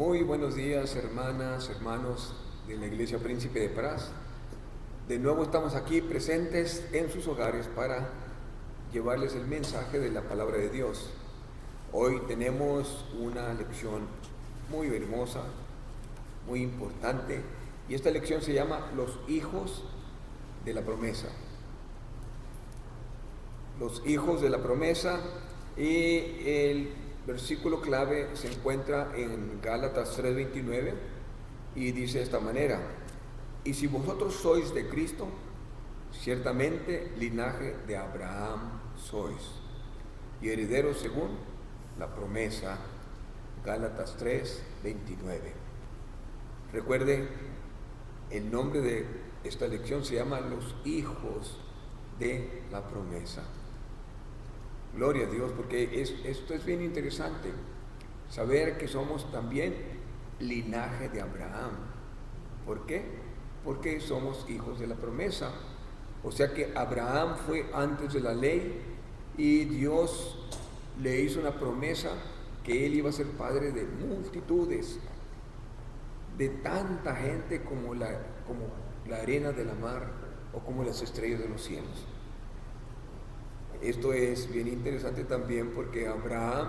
Muy buenos días, hermanas, hermanos de la Iglesia Príncipe de Paz. De nuevo estamos aquí presentes en sus hogares para llevarles el mensaje de la palabra de Dios. Hoy tenemos una lección muy hermosa, muy importante, y esta lección se llama Los hijos de la promesa. Los hijos de la promesa, y el versículo clave se encuentra en Gálatas 3:29 y dice de esta manera: y si vosotros sois de Cristo, ciertamente linaje de Abraham sois, y herederos según la promesa. Gálatas 3:29. Recuerde, el nombre de esta lección se llama Los hijos de la promesa. Gloria a Dios, porque esto es bien interesante, saber que somos también linaje de Abraham. ¿Por qué? Porque somos hijos de la promesa. O sea que Abraham fue antes de la ley y Dios le hizo una promesa que él iba a ser padre de multitudes, de tanta gente como la arena de la mar o como las estrellas de los cielos. Esto es bien interesante también porque Abraham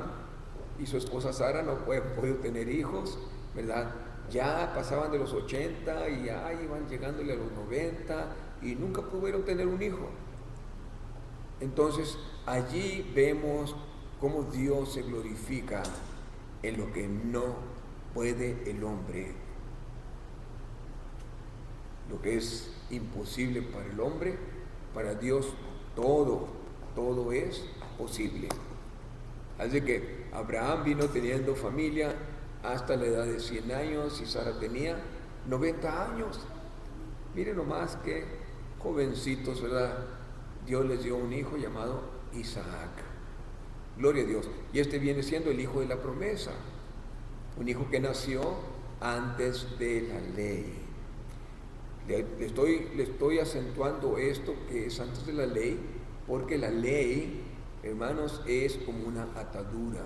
y su esposa Sara no pueden tener hijos, ¿verdad? Ya pasaban de los 80 y ya iban llegándole a los 90 y nunca pudieron tener un hijo. Entonces allí vemos cómo Dios se glorifica en lo que no puede el hombre. Lo que es imposible para el hombre, para Dios todo es posible. Así que Abraham vino teniendo familia hasta la edad de 100 años y Sara tenía 90 años. Miren nomás que jovencitos, ¿verdad? Dios les dio un hijo llamado Isaac. Gloria a Dios. Y este viene siendo el hijo de la promesa, un hijo que nació antes de la ley. Le estoy acentuando esto que es antes de la ley, porque la ley, hermanos, es como una atadura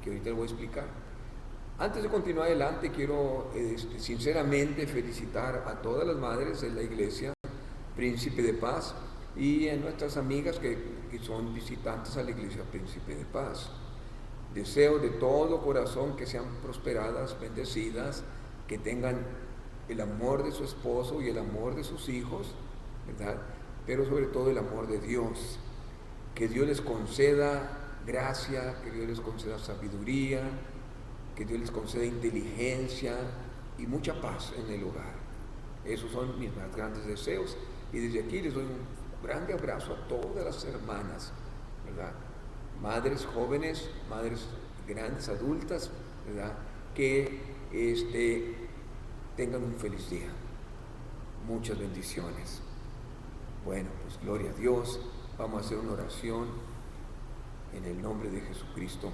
que ahorita le voy a explicar. Antes de continuar adelante, quiero sinceramente felicitar a todas las madres de la Iglesia Príncipe de Paz y a nuestras amigas que son visitantes a la Iglesia Príncipe de Paz. Deseo de todo corazón que sean prosperadas, bendecidas, que tengan el amor de su esposo y el amor de sus hijos, ¿verdad? Pero sobre todo el amor de Dios. Que Dios les conceda gracia, que Dios les conceda sabiduría, que Dios les conceda inteligencia y mucha paz en el hogar. Esos son mis más grandes deseos. Y desde aquí les doy un grande abrazo a todas las hermanas, ¿verdad? Madres jóvenes, madres grandes, adultas, ¿verdad? Que tengan un feliz día. Muchas bendiciones. Bueno, pues gloria a Dios. Vamos a hacer una oración en el nombre de Jesucristo.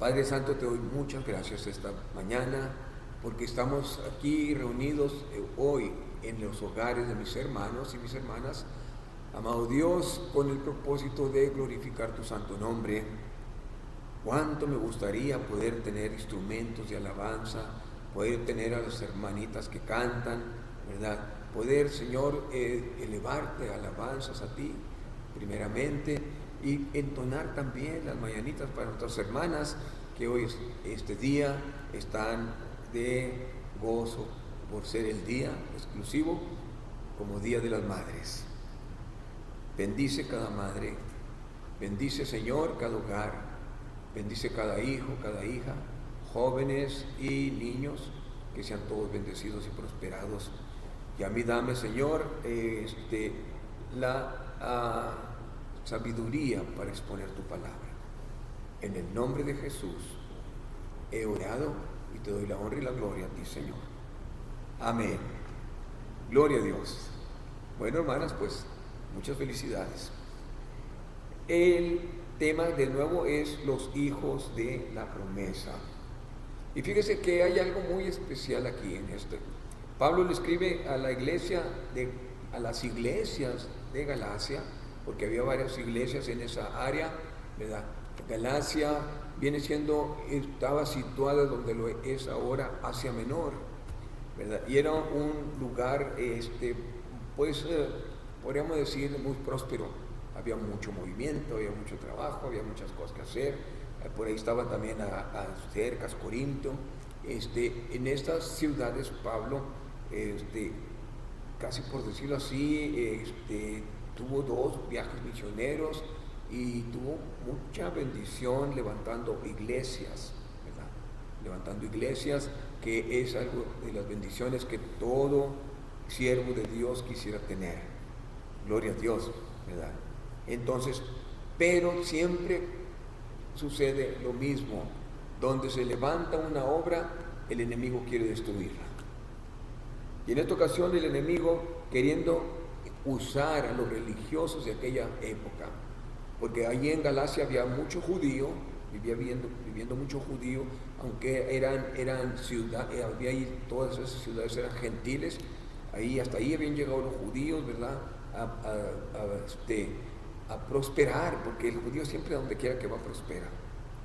Padre Santo, te doy muchas gracias esta mañana porque estamos aquí reunidos hoy en los hogares de mis hermanos y mis hermanas, amado Dios, con el propósito de glorificar tu santo nombre. Cuánto me gustaría poder tener instrumentos de alabanza, poder tener a las hermanitas que cantan, ¿verdad? Poder, Señor, elevarte alabanzas a ti, primeramente, y entonar también las mañanitas para nuestras hermanas que hoy, este día, están de gozo por ser el día exclusivo como Día de las Madres. Bendice cada madre, bendice, Señor, cada hogar, bendice cada hijo, cada hija, jóvenes y niños, que sean todos bendecidos y prosperados. Y a mí dame, Señor, la sabiduría para exponer tu palabra. En el nombre de Jesús he orado y te doy la honra y la gloria a ti, Señor. Amén. Gloria a Dios. Bueno, hermanas, pues muchas felicidades. El tema de nuevo es los hijos de la promesa. Y fíjese que hay algo muy especial aquí en esto. Pablo le escribe a las iglesias de Galacia, porque había varias iglesias en esa área, ¿verdad? Galacia, estaba situada donde lo es ahora Asia Menor, ¿verdad? Y era un lugar, podríamos decir, muy próspero. Había mucho movimiento, había mucho trabajo, había muchas cosas que hacer. Por ahí estaba también cerca Corinto. En estas ciudades Pablo, casi por decirlo así, tuvo 2 viajes misioneros y tuvo mucha bendición levantando iglesias, ¿verdad? Levantando iglesias, que es algo de las bendiciones que todo siervo de Dios quisiera tener. Gloria a Dios, ¿verdad? Entonces, pero siempre sucede lo mismo. Donde se levanta una obra, el enemigo quiere destruirla. Y en esta ocasión el enemigo, queriendo usar a los religiosos de aquella época, porque allí en Galacia había mucho judío, viviendo mucho judío, aunque eran ciudades, había ahí, todas esas ciudades eran gentiles, hasta ahí habían llegado los judíos, ¿verdad? A prosperar, porque el judío siempre donde quiera que va prospera.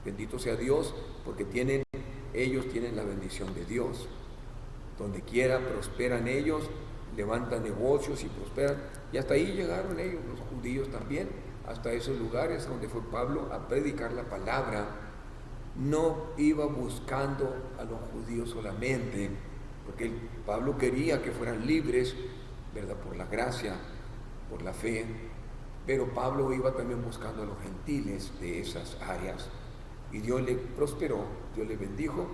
Bendito sea Dios, porque ellos tienen la bendición de Dios. Donde quiera prosperan ellos, levantan negocios y prosperan. Y hasta ahí llegaron ellos, los judíos también, hasta esos lugares donde fue Pablo a predicar la palabra. No iba buscando a los judíos solamente, porque Pablo quería que fueran libres, ¿verdad? Por la gracia, por la fe. Pero Pablo iba también buscando a los gentiles de esas áreas. Y Dios le prosperó, Dios le bendijo,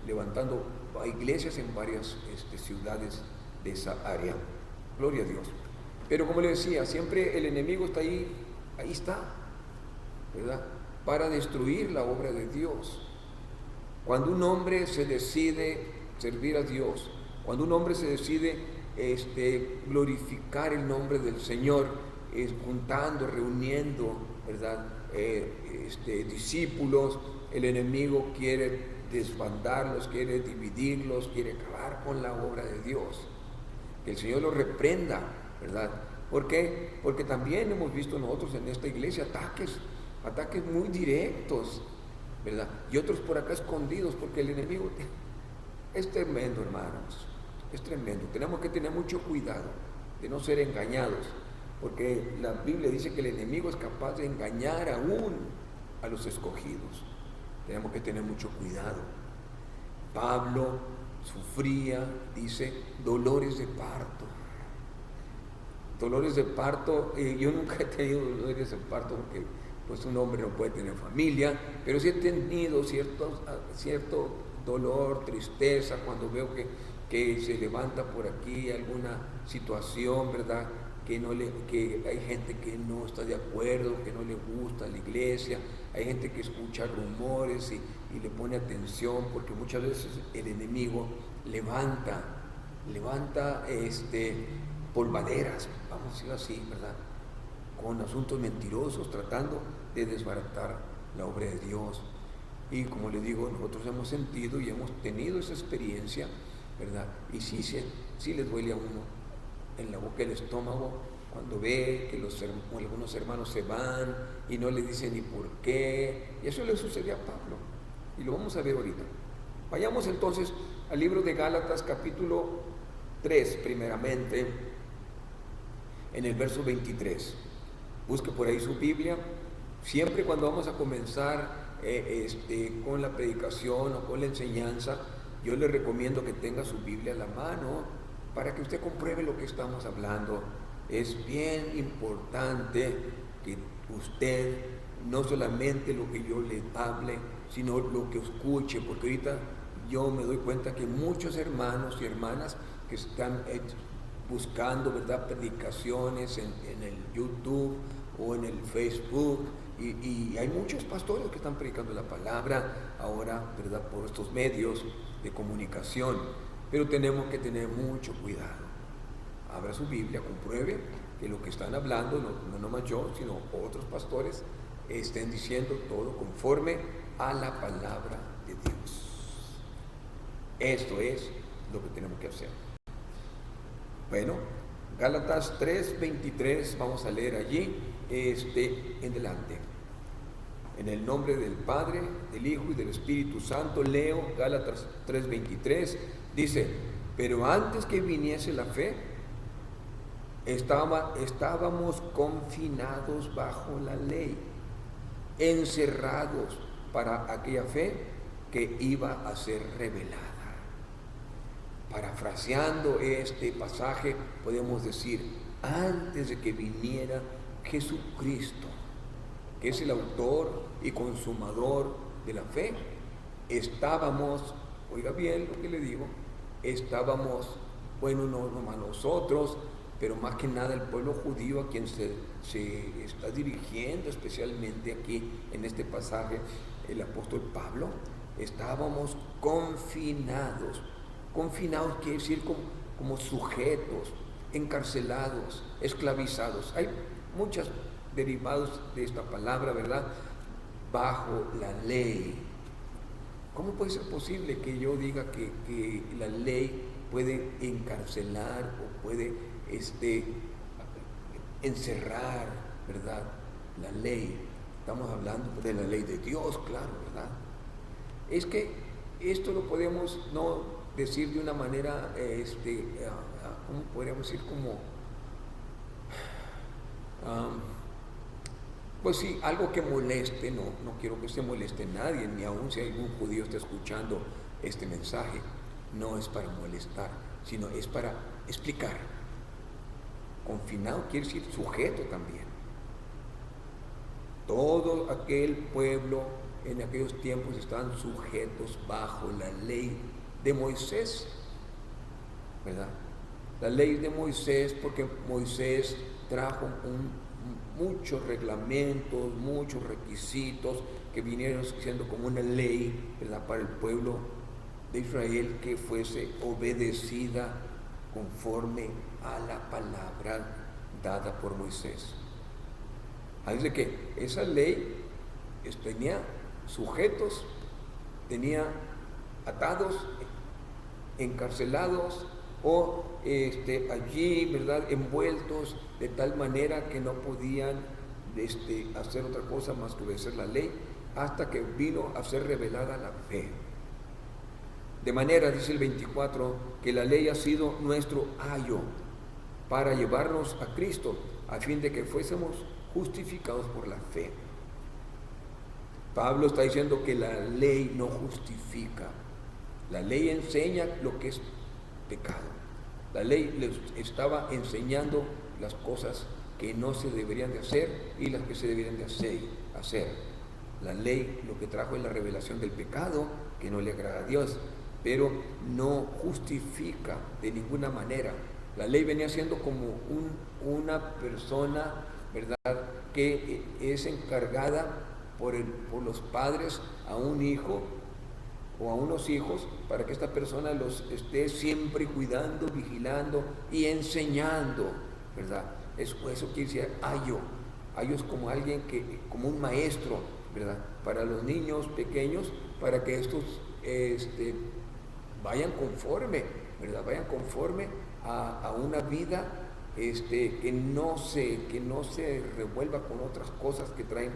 levantando iglesias en varias ciudades de esa área. Gloria a Dios. Pero como le decía, siempre el enemigo está ahí está, ¿verdad? Para destruir la obra de Dios. Cuando un hombre se decide servir a Dios, cuando un hombre se decide glorificar el nombre del Señor, juntando, reuniendo, ¿verdad? Discípulos, el enemigo quiere desbandarlos, quiere dividirlos, quiere acabar con la obra de Dios. Que el Señor los reprenda, ¿verdad? ¿Por qué? Porque también hemos visto nosotros en esta iglesia ataques muy directos, ¿verdad? Y otros por acá escondidos, porque el enemigo es tremendo, hermanos, es tremendo. Tenemos que tener mucho cuidado de no ser engañados, porque la Biblia dice que el enemigo es capaz de engañar aún a los escogidos. Tenemos que tener mucho cuidado. Pablo sufría, dice, dolores de parto. Dolores de parto, yo nunca he tenido dolores de parto porque pues un hombre no puede tener familia, pero sí he tenido cierto dolor, tristeza cuando veo que se levanta por aquí alguna situación, ¿verdad? Que hay gente que no está de acuerdo, que no le gusta la iglesia, hay gente que escucha rumores y le pone atención, porque muchas veces el enemigo levanta polvaderas, vamos a decirlo así, ¿verdad? Con asuntos mentirosos, tratando de desbaratar la obra de Dios. Y como le digo, nosotros hemos sentido y hemos tenido esa experiencia, ¿verdad? Y sí le duele a uno en la boca, el estómago, cuando ve que algunos hermanos se van y no le dicen ni por qué. Y eso le sucedió a Pablo, y lo vamos a ver ahorita. Vayamos entonces al libro de Gálatas, capítulo 3, primeramente, en el verso 23. Busque por ahí su Biblia. Siempre cuando vamos a comenzar con la predicación o con la enseñanza, yo le recomiendo que tenga su Biblia a la mano, para que usted compruebe lo que estamos hablando. Es bien importante que usted no solamente lo que yo le hable, sino lo que escuche, porque ahorita yo me doy cuenta que muchos hermanos y hermanas que están buscando, ¿verdad?, predicaciones en el YouTube o en el Facebook, y hay muchos pastores que están predicando la palabra ahora, ¿verdad?, por estos medios de comunicación. Pero tenemos que tener mucho cuidado. Abra su Biblia, compruebe que lo que están hablando, no nomás yo, sino otros pastores, estén diciendo todo conforme a la palabra de Dios. Esto es lo que tenemos que hacer. Bueno, Gálatas 3:23, vamos a leer allí en delante. En el nombre del Padre, del Hijo y del Espíritu Santo, leo Gálatas 3:23, dice, pero antes que viniese la fe, estábamos confinados bajo la ley, encerrados para aquella fe que iba a ser revelada. Parafraseando este pasaje, podemos decir, antes de que viniera Jesucristo, que es el autor y consumador de la fe, estábamos, oiga bien lo que le digo, estábamos, bueno, no nomás nosotros, pero más que nada el pueblo judío a quien se está dirigiendo especialmente aquí en este pasaje el apóstol Pablo, estábamos confinados. Confinados quiere decir como sujetos, encarcelados, esclavizados. Hay muchos derivados de esta palabra, ¿verdad? Bajo la ley. ¿Cómo puede ser posible que yo diga que la ley puede encarcelar o puede encerrar, ¿verdad? La ley. Estamos hablando de la ley de Dios, claro, ¿verdad? Es que esto lo podemos no decir de una manera, ¿cómo podríamos decir? Pues sí, algo que moleste, no quiero que se moleste a nadie, ni aun si algún judío está escuchando este mensaje, no es para molestar, sino es para explicar. Confinado quiere decir sujeto también. Todo aquel pueblo en aquellos tiempos estaban sujetos bajo la ley de Moisés, ¿verdad? La ley de Moisés, porque Moisés trajo muchos reglamentos, muchos requisitos que vinieron siendo como una ley, ¿verdad?, para el pueblo de Israel, que fuese obedecida conforme a la palabra dada por Moisés. Así de que esa ley tenía sujetos, tenía atados, encarcelados o allí, ¿verdad?, envueltos de tal manera que no podían hacer otra cosa más que obedecer la ley hasta que vino a ser revelada la fe. De manera, dice el 24, que la ley ha sido nuestro ayo para llevarnos a Cristo a fin de que fuésemos justificados por la fe. Pablo está diciendo que la ley no justifica. La ley enseña lo que es pecado. La ley les estaba enseñando las cosas que no se deberían de hacer y las que se deberían de hacer. La ley lo que trajo es la revelación del pecado, que no le agrada a Dios, pero no justifica de ninguna manera. La ley venía siendo como una persona, ¿verdad?, que es encargada por los padres a un hijo o a unos hijos para que esta persona los esté siempre cuidando, vigilando y enseñando, ¿verdad? Eso quiere decir ayo. Ayo es como alguien como un maestro, ¿verdad?, para los niños pequeños, para que estos vayan conforme, ¿verdad?, vayan conforme a una vida que no se revuelva con otras cosas que traen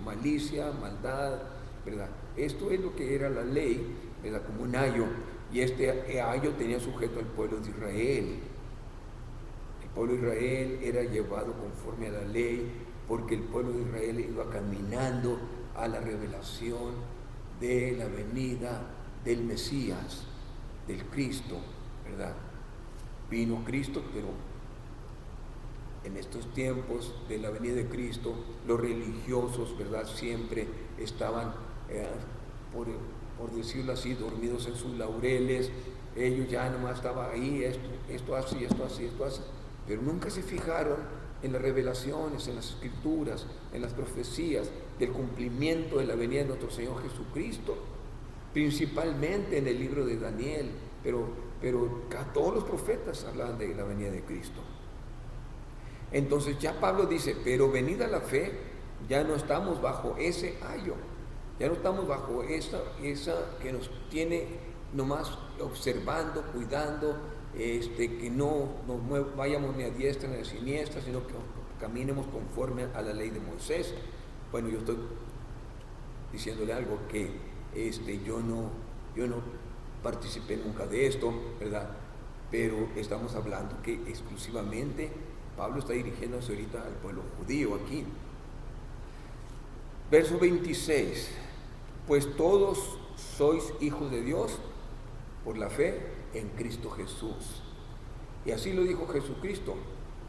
malicia, maldad, ¿verdad? Esto es lo que era la ley, ¿verdad?, como un ayo, y este ayo tenía sujeto al pueblo de Israel. El pueblo de Israel era llevado conforme a la ley porque el pueblo de Israel iba caminando a la revelación de la venida del Mesías, del Cristo, ¿verdad? Vino Cristo, pero en estos tiempos de la venida de Cristo, los religiosos, ¿verdad?, siempre estaban, por decirlo así, dormidos en sus laureles. Ellos ya nomás estaban ahí, esto así, pero nunca se fijaron en las revelaciones, en las escrituras, en las profecías del cumplimiento de la venida de nuestro Señor Jesucristo, principalmente en el libro de Daniel, pero todos los profetas hablaban de la venida de Cristo. Entonces ya Pablo dice, pero venida la fe, ya no estamos bajo ese ayo, ya no estamos bajo esa que nos tiene nomás observando, cuidando, que no nos vayamos ni a diestra ni a siniestra, sino que caminemos conforme a la ley de Moisés. Bueno, yo estoy diciéndole algo que yo no participé nunca de esto, ¿verdad? Pero estamos hablando que exclusivamente Pablo está dirigiéndose ahorita al pueblo judío aquí. Verso 26, pues todos sois hijos de Dios por la fe en Cristo Jesús. Y así lo dijo Jesucristo,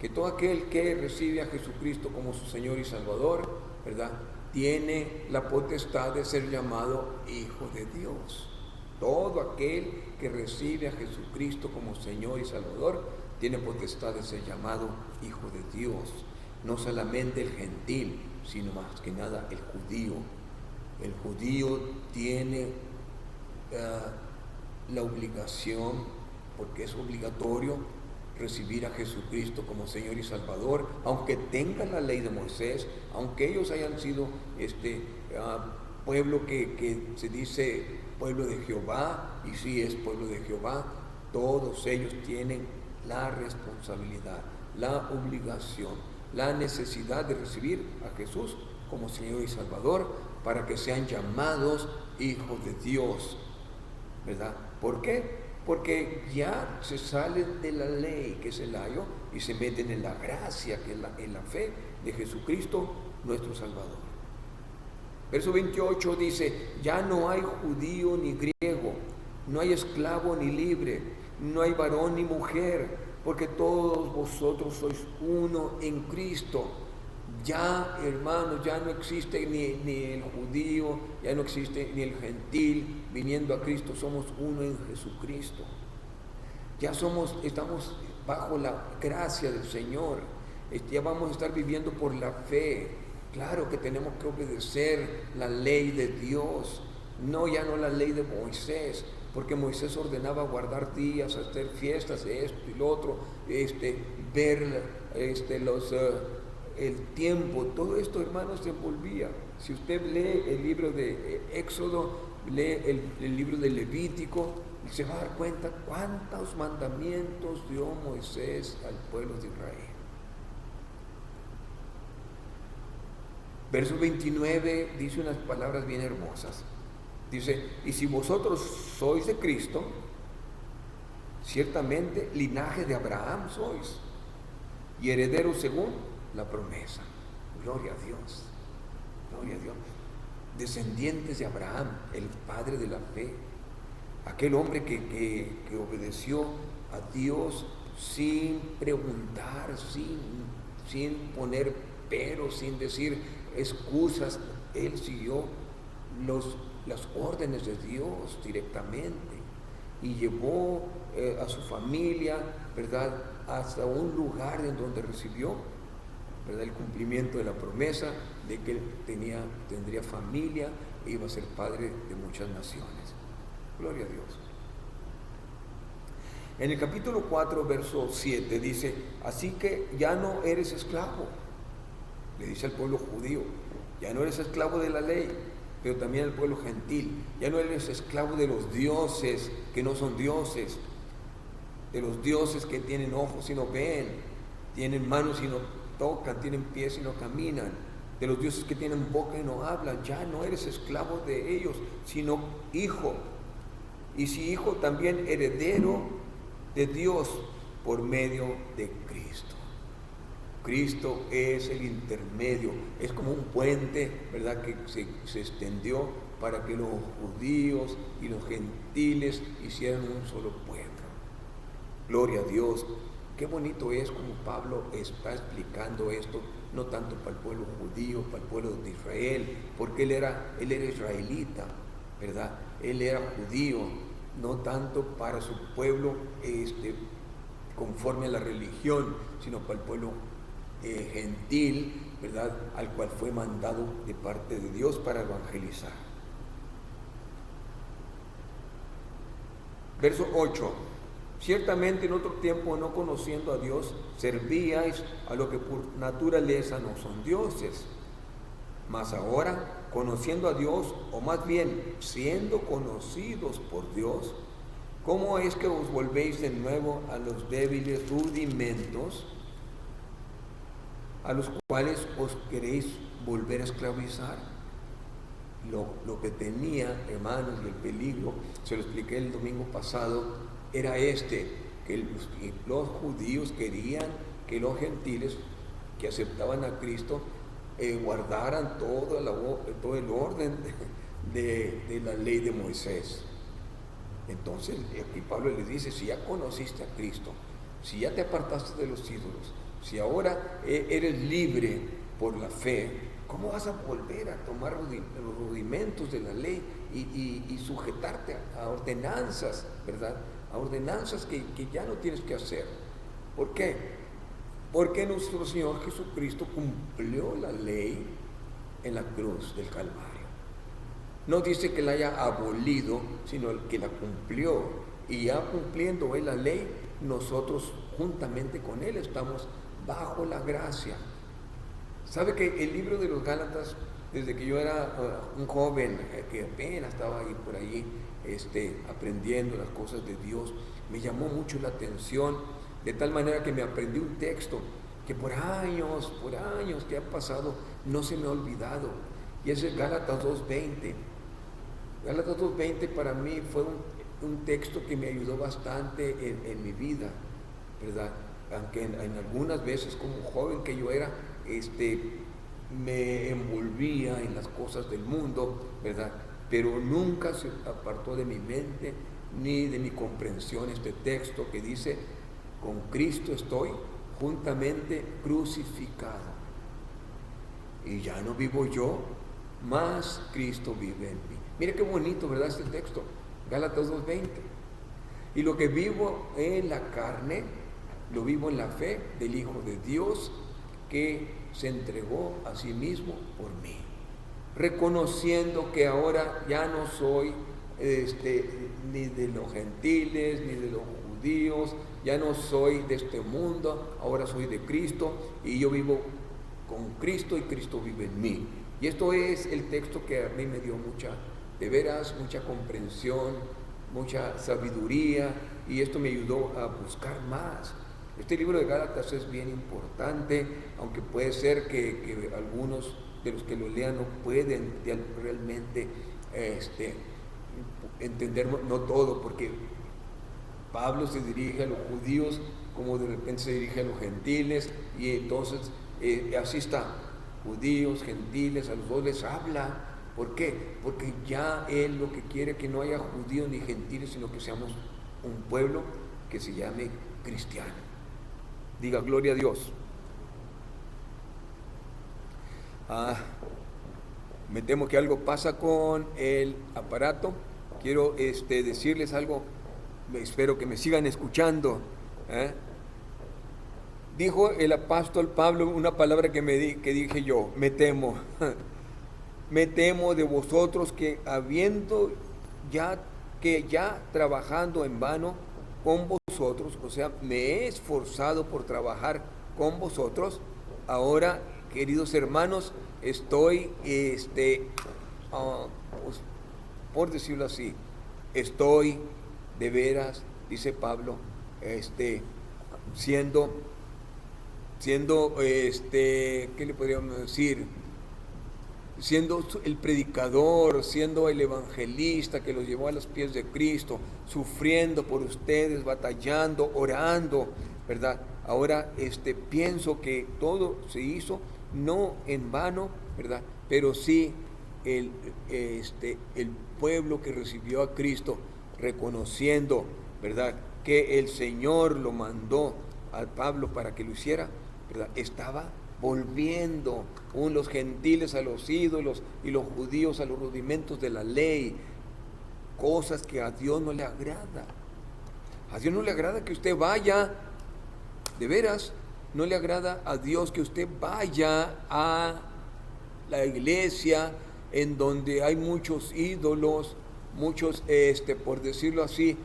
que todo aquel que recibe a Jesucristo como su Señor y Salvador, ¿verdad?, tiene la potestad de ser llamado hijo de Dios. Todo aquel que recibe a Jesucristo como Señor y Salvador tiene potestad de ser llamado hijo de Dios. No solamente el gentil, sino más que nada el judío. El judío tiene la obligación, porque es obligatorio, recibir a Jesucristo como Señor y Salvador, aunque tengan la ley de Moisés, aunque ellos hayan sido pueblo que se dice pueblo de Jehová, y sí es pueblo de Jehová, todos ellos tienen la responsabilidad, la obligación, la necesidad de recibir a Jesús como Señor y Salvador para que sean llamados hijos de Dios, ¿verdad? ¿Por qué? Porque ya se salen de la ley, que es el ayo, y se meten en la gracia, que es en la fe de Jesucristo, nuestro Salvador. Verso 28 dice, ya no hay judío ni griego, no hay esclavo ni libre, no hay varón ni mujer, porque todos vosotros sois uno en Cristo. Ya, hermanos, ya no existe ni el judío, ya no existe ni el gentil, viniendo a Cristo, somos uno en Jesucristo. Ya estamos bajo la gracia del Señor, ya vamos a estar viviendo por la fe. Claro que tenemos que obedecer la ley de Dios, ya no la ley de Moisés, porque Moisés ordenaba guardar días, hacer fiestas de esto y lo otro, ver el tiempo, todo esto, hermanos, se envolvía. Si usted lee el libro de Éxodo, lee el libro de Levítico, se va a dar cuenta cuántos mandamientos dio Moisés al pueblo de Israel. Verso 29 dice unas palabras bien hermosas. Dice, y si vosotros sois de Cristo, ciertamente linaje de Abraham sois, y herederos según la promesa. Gloria a Dios, gloria a Dios. Descendientes de Abraham, el padre de la fe, aquel hombre que obedeció a Dios sin preguntar, sin poner pero, sin decir excusas. Él siguió las órdenes de Dios directamente y llevó a su familia, ¿verdad?, hasta un lugar en donde recibió, ¿verdad?, el cumplimiento de la promesa de que tendría familia e iba a ser padre de muchas naciones. Gloria a Dios. En el capítulo 4, verso 7 dice, así que ya no eres esclavo, le dice al pueblo judío, ya no eres esclavo de la ley, pero también al pueblo gentil, ya no eres esclavo de los dioses que no son dioses, de los dioses que tienen ojos y no ven, tienen manos y no tocan, tienen pies y no caminan, de los dioses que tienen boca y no hablan. Ya no eres esclavo de ellos, sino hijo, y si hijo, también heredero de Dios por medio de Cristo. Cristo es el intermedio, es como un puente, ¿verdad?, que se extendió para que los judíos y los gentiles hicieran un solo pueblo. Gloria a Dios. Qué bonito es como Pablo está explicando esto, no tanto para el pueblo judío, para el pueblo de Israel, porque él era israelita, ¿verdad? Él era judío, no tanto para su pueblo conforme a la religión, sino para el pueblo gentil, ¿verdad?, al cual fue mandado de parte de Dios para evangelizar. Verso 8. Ciertamente en otro tiempo, no conociendo a Dios, servíais a lo que por naturaleza no son dioses. Mas ahora, conociendo a Dios, o más bien siendo conocidos por Dios, ¿cómo es que os volvéis de nuevo a los débiles rudimentos a los cuales os queréis volver a esclavizar? Lo que tenía, hermanos, y el peligro, se lo expliqué el domingo pasado, era que los judíos querían que los gentiles que aceptaban a Cristo guardaran todo el orden de la ley de Moisés. Entonces aquí Pablo les dice, si ya conociste a Cristo, si ya te apartaste de los ídolos, si ahora eres libre por la fe, ¿cómo vas a volver a tomar los rudimentos de la ley y sujetarte a ordenanzas, ¿verdad? A ordenanzas que ya no tienes que hacer. ¿Por qué? Porque nuestro Señor Jesucristo cumplió la ley en la cruz del Calvario. No dice que la haya abolido, sino que la cumplió. Y ya cumpliendo Él la ley, nosotros juntamente con Él estamos bajo la gracia. ¿Sabe que el libro de los Gálatas, desde que yo era un joven que apenas estaba ahí por ahí aprendiendo las cosas de Dios, me llamó mucho la atención, de tal manera que me aprendí un texto que por años que han pasado no se me ha olvidado, y es el Gálatas 2:20. Gálatas 2:20 para mí fue un texto que me ayudó bastante en mi vida, ¿verdad? Aunque en algunas veces como joven que yo era, me envolvía en las cosas del mundo, ¿verdad? Pero nunca se apartó de mi mente ni de mi comprensión este texto que dice, con Cristo estoy juntamente crucificado. Y ya no vivo yo, mas Cristo vive en mí. Mira qué bonito, ¿verdad? Este texto, Gálatas 2:20. Y lo que vivo en la carne, lo vivo en la fe del Hijo de Dios, que se entregó a sí mismo por mí, reconociendo que ahora ya no soy ni de los gentiles ni de los judíos, ya no soy de este mundo, ahora soy de Cristo y yo vivo con Cristo y Cristo vive en mí. Y esto es el texto que a mí me dio mucha comprensión, mucha sabiduría, y esto me ayudó a buscar más. Este libro de Gálatas es bien importante, aunque puede ser que algunos de los que lo lean no pueden realmente entender no todo, porque Pablo se dirige a los judíos como de repente se dirige a los gentiles, y entonces así está, judíos, gentiles, a los dos les habla. ¿Por qué? Porque ya Él lo que quiere es que no haya judíos ni gentiles, sino que seamos un pueblo que se llame cristiano. Diga, gloria a Dios. Me temo que algo pasa con el aparato. Quiero decirles algo, espero que me sigan escuchando. Dijo el apóstol Pablo una palabra que dije yo, me temo. Me temo de vosotros que ya trabajando en vano con vosotros, o sea, me he esforzado por trabajar con vosotros, ahora, queridos hermanos, estoy, pues, por decirlo así, estoy de veras, dice Pablo, siendo, ¿qué le podríamos decir? Siendo el predicador, siendo el evangelista que los llevó a los pies de Cristo, sufriendo por ustedes, batallando, orando, ¿verdad? Ahora pienso que todo se hizo no en vano, ¿verdad? Pero sí el pueblo que recibió a Cristo, reconociendo, ¿verdad?, que el Señor lo mandó a Pablo para que lo hiciera, ¿verdad?, estaba volviendo los gentiles a los ídolos y los judíos a los rudimentos de la ley, cosas que a Dios no le agrada. A Dios no le agrada que usted vaya, de veras, no le agrada a Dios que usted vaya a la iglesia en donde hay muchos ídolos, muchos, por decirlo así,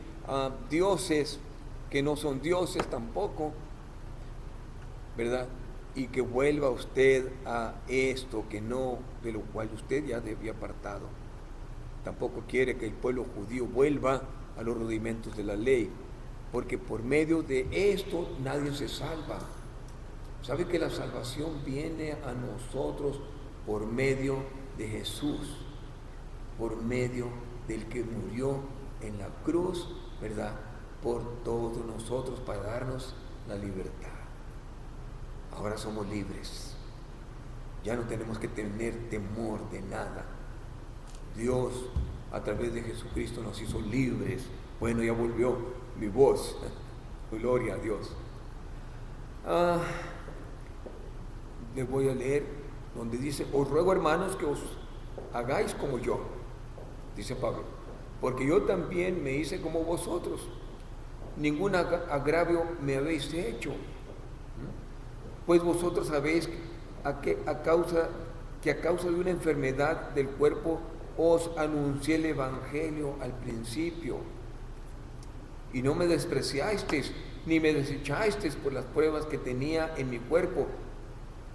dioses que no son dioses tampoco, ¿verdad? Y que vuelva usted a esto que no, de lo cual usted ya debía apartado. Tampoco quiere que el pueblo judío vuelva a los rudimentos de la ley, porque por medio de esto nadie se salva. ¿Sabe que la salvación viene a nosotros por medio de Jesús? por medio del que murió en la cruz, ¿verdad?, por todos nosotros para darnos la libertad. Ahora somos libres. Ya no tenemos que tener temor de nada. Dios, a través de Jesucristo, nos hizo libres. Bueno, ya volvió mi voz. Gloria a Dios. Les voy a leer donde dice: os ruego, hermanos, que os hagáis como yo, dice Pablo, porque yo también me hice como vosotros. Ningún agravio me habéis hecho, pues vosotros sabéis que a causa de una enfermedad del cuerpo os anuncié el Evangelio al principio, y no me despreciasteis ni me desechasteis por las pruebas que tenía en mi cuerpo.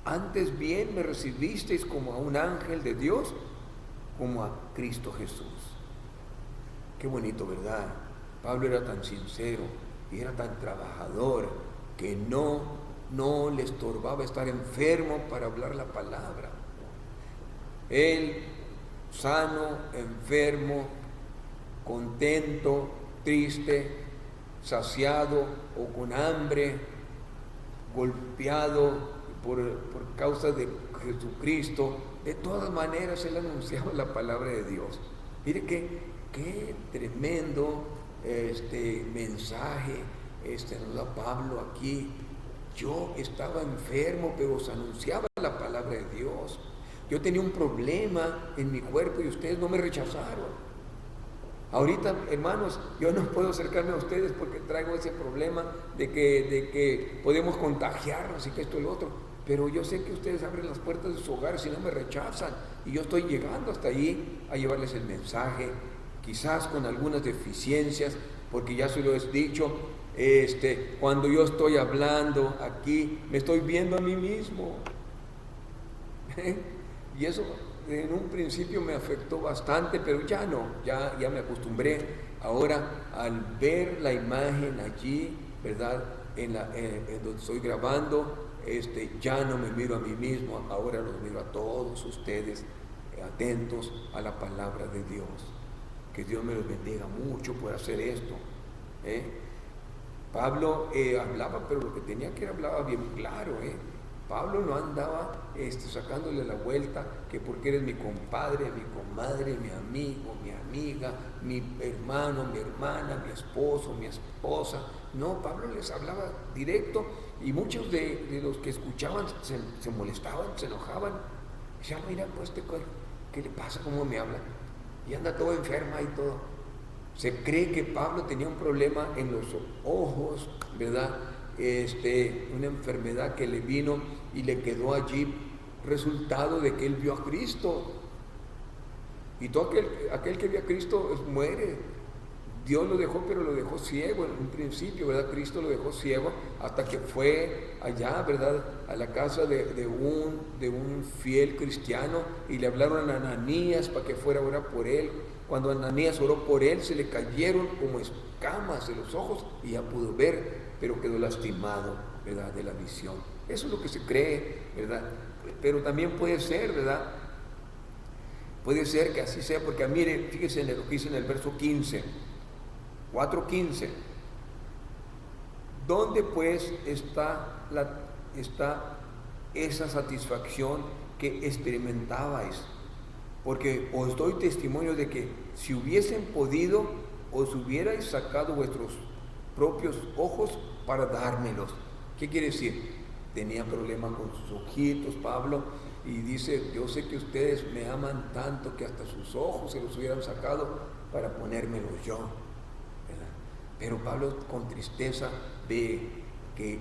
Antes bien me recibisteis como a un ángel de Dios, como a Cristo Jesús. Qué bonito, ¿verdad? Pablo era tan sincero y era tan trabajador que no le estorbaba estar enfermo para hablar la palabra. Él, sano, enfermo, contento, triste, saciado o con hambre, golpeado por causa de Jesucristo, de todas maneras él anunciaba la palabra de Dios. Mire qué tremendo mensaje nos da Pablo aquí. Yo estaba enfermo, pero os anunciaba la palabra de Dios. Yo tenía un problema en mi cuerpo y ustedes no me rechazaron. Ahorita, hermanos, yo no puedo acercarme a ustedes porque traigo ese problema de que podemos contagiarnos y que esto y lo otro. Pero yo sé que ustedes abren las puertas de su hogar si no me rechazan. Y yo estoy llegando hasta allí a llevarles el mensaje, quizás con algunas deficiencias, porque ya se lo he dicho, cuando yo estoy hablando aquí, me estoy viendo a mí mismo. Y eso en un principio me afectó bastante, pero ya no, ya me acostumbré. Ahora, al ver la imagen allí, ¿verdad?, en donde estoy grabando, ya no me miro a mí mismo, ahora los miro a todos ustedes, atentos a la palabra de Dios. Que Dios me los bendiga mucho por hacer esto. Pablo hablaba, pero lo que tenía que hablaba bien claro. Pablo no andaba sacándole la vuelta, que porque eres mi compadre, mi comadre, mi amigo, mi amiga, mi hermano, mi hermana, mi esposo, mi esposa. No, Pablo les hablaba directo, y muchos de los que escuchaban se molestaban, se enojaban. Decían: mira, pues, ¿qué le pasa? ¿Cómo me habla? Y anda todo enferma y todo. Se cree que Pablo tenía un problema en los ojos, ¿verdad? Una enfermedad que le vino y le quedó allí, resultado de que él vio a Cristo. Y todo aquel que vio a Cristo muere. Dios lo dejó, pero lo dejó ciego en un principio, ¿verdad? Cristo lo dejó ciego hasta que fue allá, ¿verdad?, a la casa de un fiel cristiano, y le hablaron a Ananías para que fuera a orar por él. Cuando Ananías oró por él, se le cayeron como escamas de los ojos y ya pudo ver, pero quedó lastimado, ¿verdad?, de la visión. Eso es lo que se cree, ¿verdad? Pero también puede ser, ¿verdad? Puede ser que así sea, porque mire, fíjese en lo que dice en el verso 15, 4:15. ¿Dónde pues está esa satisfacción que experimentabais? Porque os doy testimonio de que si hubiesen podido, os hubierais sacado vuestros propios ojos para dármelos. ¿Qué quiere decir? Tenía problemas con sus ojitos, Pablo, y dice: yo sé que ustedes me aman tanto que hasta sus ojos se los hubieran sacado para ponérmelos yo, ¿verdad? Pero Pablo con tristeza ve que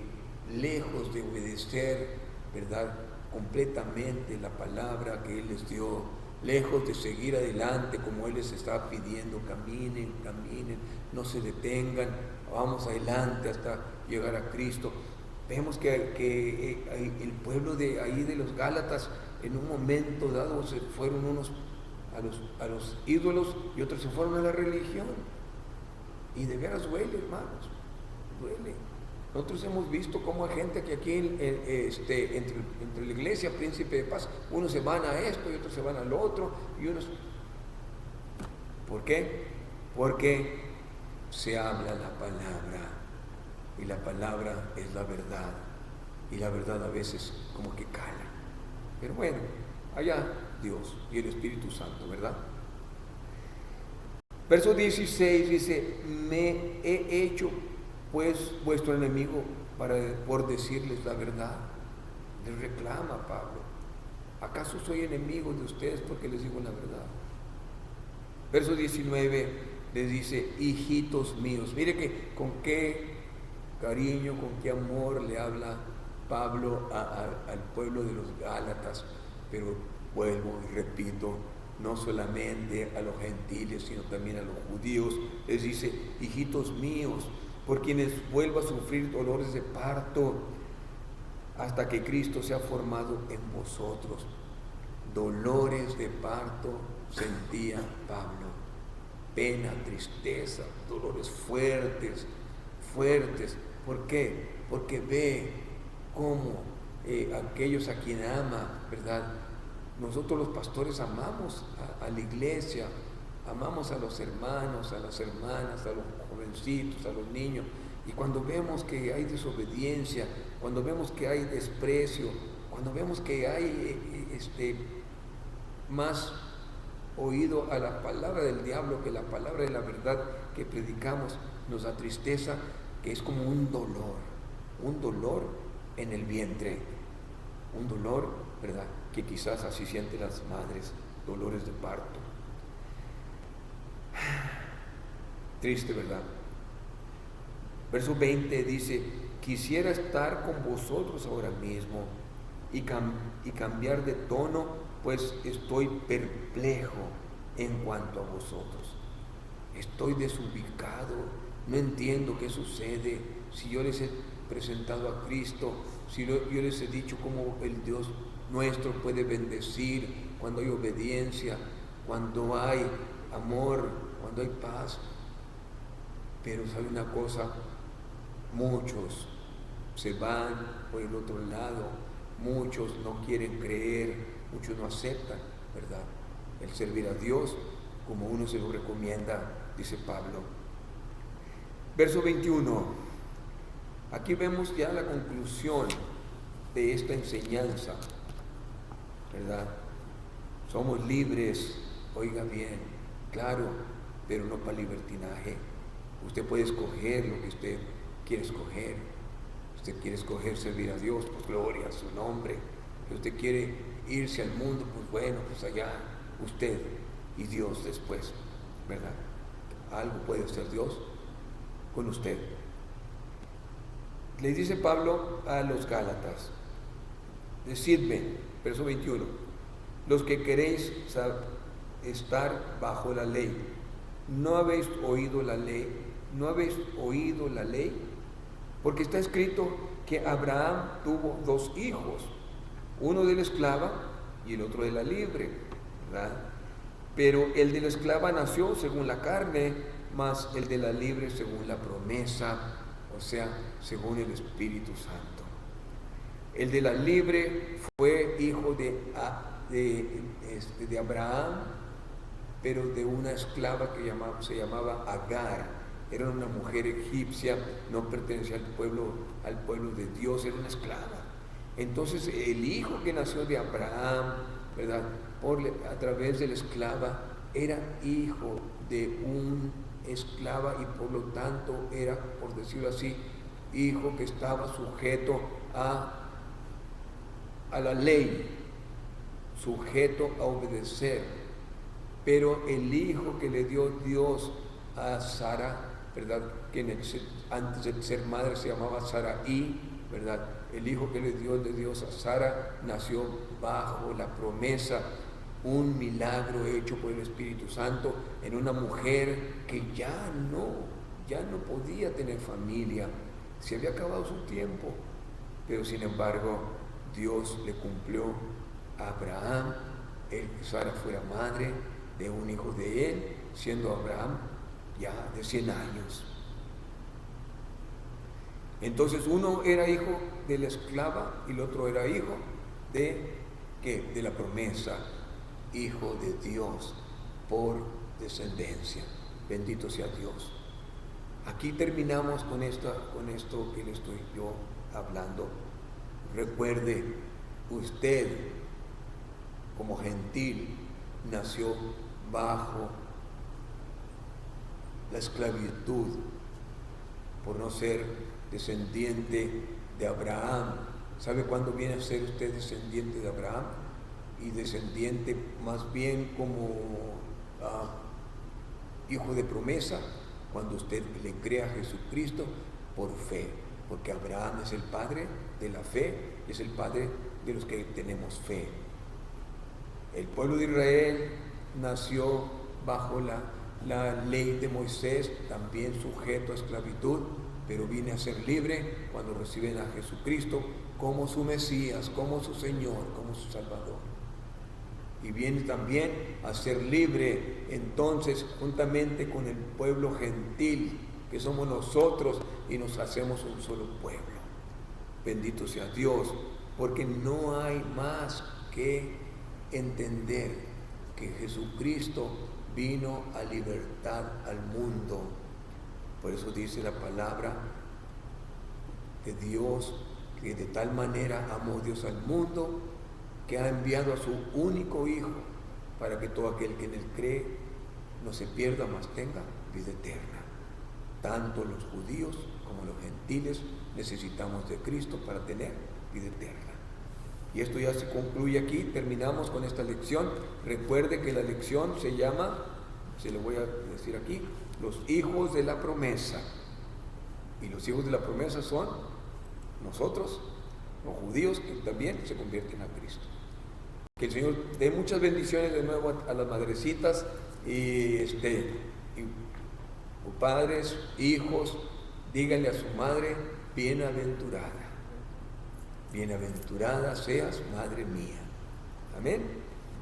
lejos de obedecer, ¿verdad?, completamente la palabra que él les dio, lejos de seguir adelante como él les estaba pidiendo: caminen, no se detengan, vamos adelante hasta llegar a Cristo. Vemos que el pueblo de ahí de los Gálatas, en un momento dado, se fueron unos a los ídolos y otros se fueron a la religión. Y de veras duele, hermanos, duele. Nosotros hemos visto cómo hay gente que aquí entre la iglesia Príncipe de Paz, unos se van a esto y otros se van al otro, y unos ¿Por qué? Porque se habla la palabra, y la palabra es la verdad, y la verdad a veces como que cala. Pero bueno, allá Dios y el Espíritu Santo, ¿verdad? Verso 16 dice: me he hecho pues vuestro enemigo por decirles la verdad. Les reclama Pablo: ¿acaso soy enemigo de ustedes porque les digo la verdad? Verso 19 les dice: hijitos míos. Mire que con qué cariño, con qué amor le habla Pablo al pueblo de los Gálatas. Pero vuelvo y repito, no solamente a los gentiles, sino también a los judíos. Les dice: hijitos míos, por quienes vuelvo a sufrir dolores de parto hasta que Cristo sea formado en vosotros. Dolores de parto sentía Pablo, pena, tristeza, dolores fuertes. ¿Por qué? Porque ve cómo aquellos a quien ama, ¿verdad? Nosotros los pastores amamos a la iglesia, amamos a los hermanos, a las hermanas, a los jovencitos, a los niños. Y cuando vemos que hay desobediencia, cuando vemos que hay desprecio, cuando vemos que hay más oído a la palabra del diablo que la palabra de la verdad que predicamos, nos da tristeza, que es como un dolor en el vientre, un dolor, ¿verdad?, que quizás así sienten las madres, dolores de parto. Triste, ¿verdad? Verso 20 dice: quisiera estar con vosotros ahora mismo y cambiar de tono, pues estoy perplejo en cuanto a vosotros. Estoy desubicado, no entiendo qué sucede. Si yo les he presentado a Cristo, si yo les he dicho cómo el Dios nuestro puede bendecir cuando hay obediencia, cuando hay amor, cuando hay paz. Pero sabe una cosa, muchos se van por el otro lado, muchos no quieren creer, muchos no aceptan, ¿verdad?, el servir a Dios como uno se lo recomienda, dice Pablo. Verso 21, aquí vemos ya la conclusión de esta enseñanza, ¿verdad? Somos libres, oiga bien, claro, pero no para libertinaje. Usted puede escoger lo que usted quiere escoger. Usted quiere escoger servir a Dios, pues gloria a su nombre. Si usted quiere irse al mundo, pues bueno, pues allá usted y Dios después, ¿verdad? Algo puede hacer Dios con usted. Le dice Pablo a los Gálatas: decidme, verso 21, los que queréis estar bajo la ley, ¿no habéis oído la ley? ¿No habéis oído la ley? Porque está escrito que Abraham tuvo 2 hijos, uno de la esclava y el otro de la libre, ¿verdad? Pero el de la esclava nació según la carne, mas el de la libre según la promesa, o sea, según el Espíritu Santo. El de la libre fue hijo de Abraham, pero de una esclava que se llamaba Agar. Era una mujer egipcia, no pertenecía al pueblo de Dios, era una esclava. Entonces el hijo que nació de Abraham, ¿verdad?, a través de la esclava, era hijo de un esclava y por lo tanto era, por decirlo así, hijo que estaba sujeto a la ley, sujeto a obedecer. Pero el hijo que le dio Dios a Sara, ¿verdad?, que antes de ser madre se llamaba Saraí, ¿verdad? El hijo que le dio de Dios a Sara nació bajo la promesa, un milagro hecho por el Espíritu Santo en una mujer que ya no podía tener familia, se había acabado su tiempo, pero sin embargo Dios le cumplió a Abraham el que Sara fuera madre de un hijo de él, siendo Abraham ya de 100 años. Entonces uno era hijo de la esclava y el otro era hijo de la promesa, hijo de Dios por descendencia. Bendito sea Dios. Aquí terminamos con esto que le estoy yo hablando. Recuerde, usted como gentil nació bajo la esclavitud por no ser descendiente de Abraham. ¿Sabe cuándo viene a ser usted descendiente de Abraham? Y descendiente más bien como hijo de promesa, cuando usted le crea a Jesucristo por fe, porque Abraham es el padre de la fe, es el padre de los que tenemos fe. El pueblo de Israel nació bajo la ley de Moisés, también sujeto a esclavitud, pero viene a ser libre cuando reciben a Jesucristo como su Mesías, como su Señor, como su Salvador. Y viene también a ser libre entonces juntamente con el pueblo gentil, que somos nosotros, y nos hacemos un solo pueblo. Bendito sea Dios, porque no hay más que entender que Jesucristo vino a libertar al mundo. Por eso dice la palabra de Dios, que de tal manera amó Dios al mundo, que ha enviado a su único Hijo, para que todo aquel que en él cree no se pierda, mas tenga vida eterna. Tanto los judíos como los gentiles necesitamos de Cristo para tener vida eterna. Y esto ya se concluye aquí, terminamos con esta lección. Recuerde que la lección se llama, se lo voy a decir aquí, los hijos de la promesa. Y los hijos de la promesa son nosotros, los judíos, que también se convierten a Cristo. Que el Señor dé muchas bendiciones de nuevo a las madrecitas y padres, hijos, díganle a su madre, bienaventurada. Bienaventurada seas, madre mía. Amén.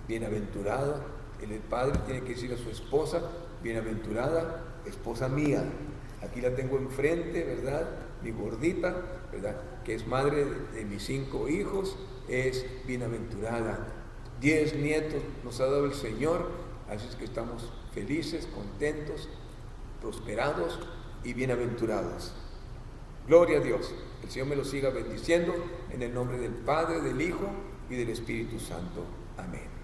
Bienaventurado. El padre tiene que decir a su esposa, bienaventurada, esposa mía. Aquí la tengo enfrente, ¿verdad? Mi gordita, ¿verdad? Que es madre de mis 5 hijos, es bienaventurada. 10 nietos nos ha dado el Señor, así es que estamos felices, contentos, prosperados y bienaventurados. Gloria a Dios. El Señor me lo siga bendiciendo en el nombre del Padre, del Hijo y del Espíritu Santo. Amén.